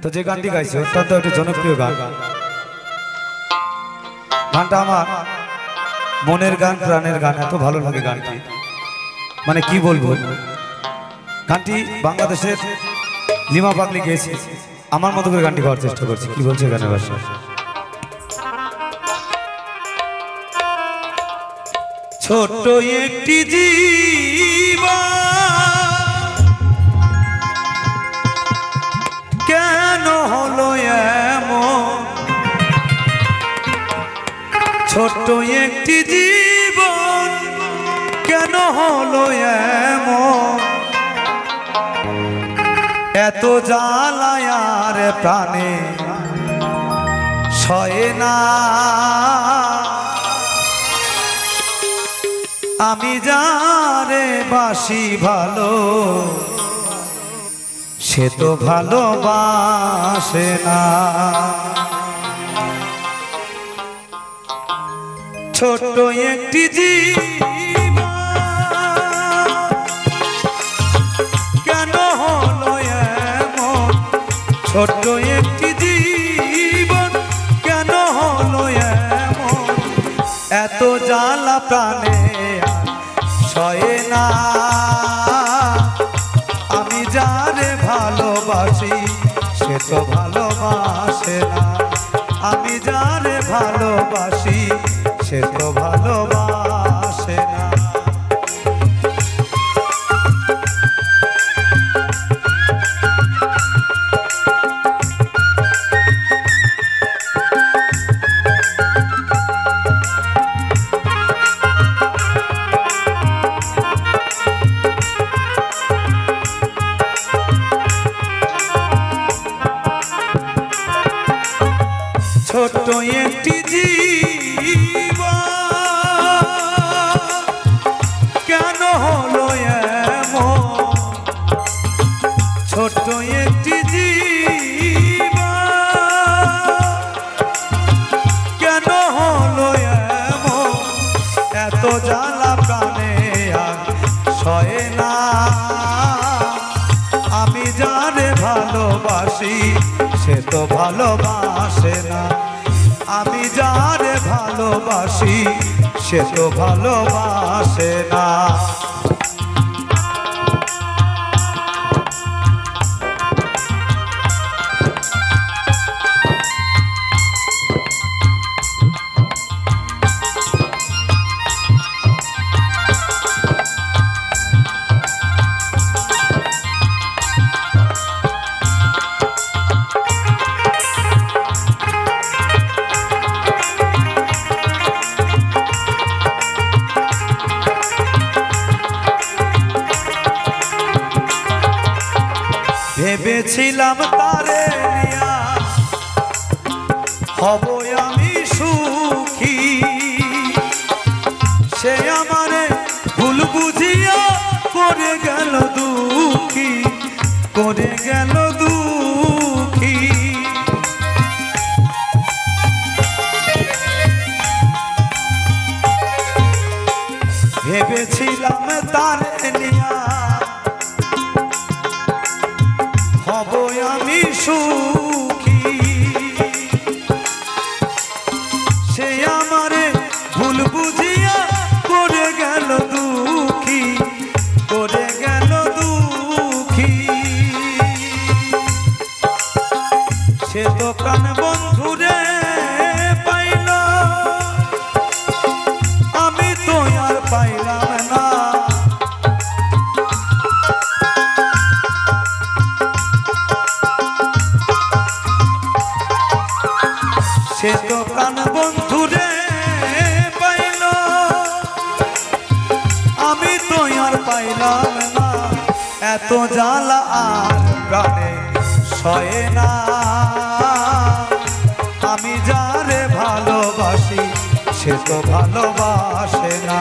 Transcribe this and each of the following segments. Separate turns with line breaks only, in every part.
তো যে গানটি গাইছে অত্যন্ত একটি জনপ্রিয় গান। গানটা আমার মনের গান, প্রাণের গান, এত ভালো লাগে গানটি, মানে কি বলবো। গানটি বাংলাদেশের লিমা পাগলি গেয়েছে, আমার মতো করে গানটি গাওয়ার চেষ্টা করছি। কি বলছে গানের ভাষা? ছোট্ট একটি জীবন কেন হলো এমন, ছোট্ট একটি জীবন কেন হলো এমন, এত জ্বালায় আর প্রাণে সয় না। আমি যারে বাসি ভালো সে তো ভালোবাসে না। ছোট্ট একটি জীবন কেন হলো এমন, ছোট্ট একটি জীবন কেন হলো এমন, এত জ্বালা প্রাণে সয় না। আমি যারে ভালোবাসি সে তো ভালোবাসে না। আমি যারে ভালোবাসি সে তো ভালোবাসে না। ছোট্ট একটি জীবন কেন হলো এমন, ছোট্ট একটি জীবন কেন হলো এমন, এত জ্বালা প্রাণে আর সয় না। আমি যারে ভালোবাসি সে তো ভালোবাসে না। আমি যারে ভালোবাসি সে তো ভালোবাসে না। ভেবেছিলাম তারে নিয়া হব আমি সুখী, সে আমারে ভুল বুঝিয়া করে গেল দুঃখী, করে গেল দুঃখী। ভেবেছিলাম তারে নিয়া হব আমি সুখী, সে আমারে ভুল বুঝিয়া করে গেল দুঃখী, করে গেল দুঃখী। সে তো প্রাণ বন্ধুরে পাইল, আমি তো আর পাইলাম না। সে তো প্রাণ বন্ধুরে পাইল, আমি তো আর পাইলাম না। এত জ্বালা আর প্রাণে সয় না। আমি যারে ভালোবাসি সে তো ভালোবাসে না।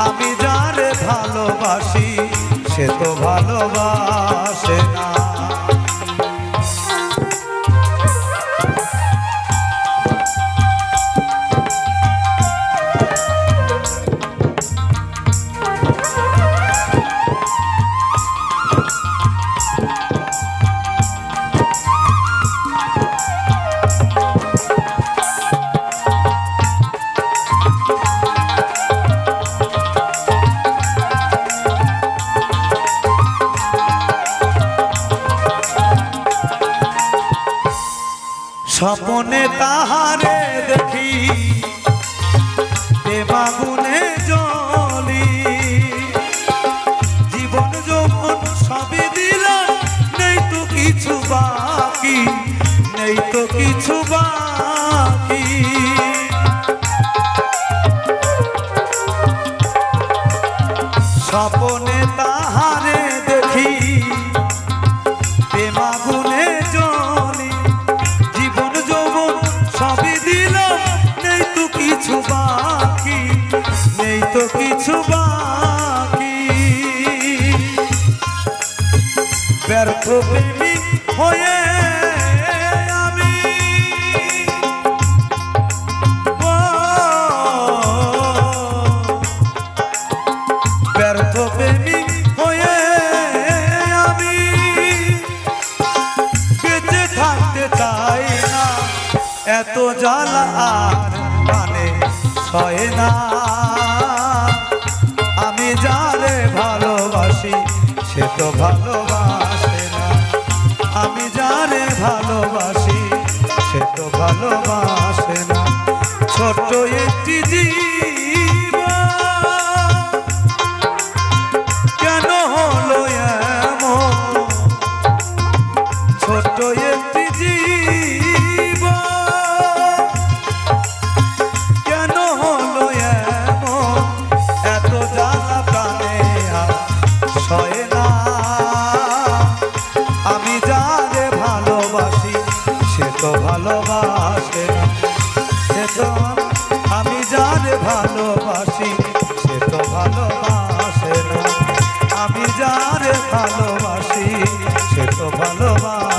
আমি যারে ভালোবাসি সে তো ভালোবাসে না। স্বপনে তাহারে দেখি প্রেমাগুনে জলি, জীবন যৌবন সবই দিলাম, নেই তো কিছু বাকি, নেই তো কিছু বাকি। স্বপনে তাহারে দেখি প্রেমাগুনে জলি, জীবন যৌবন সবই দিলাম, নেই তো কিছু বাকি, নেই তো কিছু বাকি। ব্যর্থ প্রেমী হয়ে আমি ব্যর্থ প্রেমী হয়ে আমি বেঁচে থাকতে চাই না, এত জ্বালা আর মানে সয় না। আমি যারে ভালোবাসি সে তো ভালোবাসে না, আমি যারে ভালোবাসি সে তো ভালোবাসে না। ছোট্ট একটি জীবন কেন হলো এমন, ছোট্ট একটি জীবন কেন হলো এমন, এত জ্বালা প্রাণে আর সয় না। আমি যারে ভালোবাসি সে তো ভালোবাসে না, সে তো আমি যারে ভালোবাসি সে তো ভালোবাসে না, আমি যারে ভালোবাসি সে তো ভালোবাসে।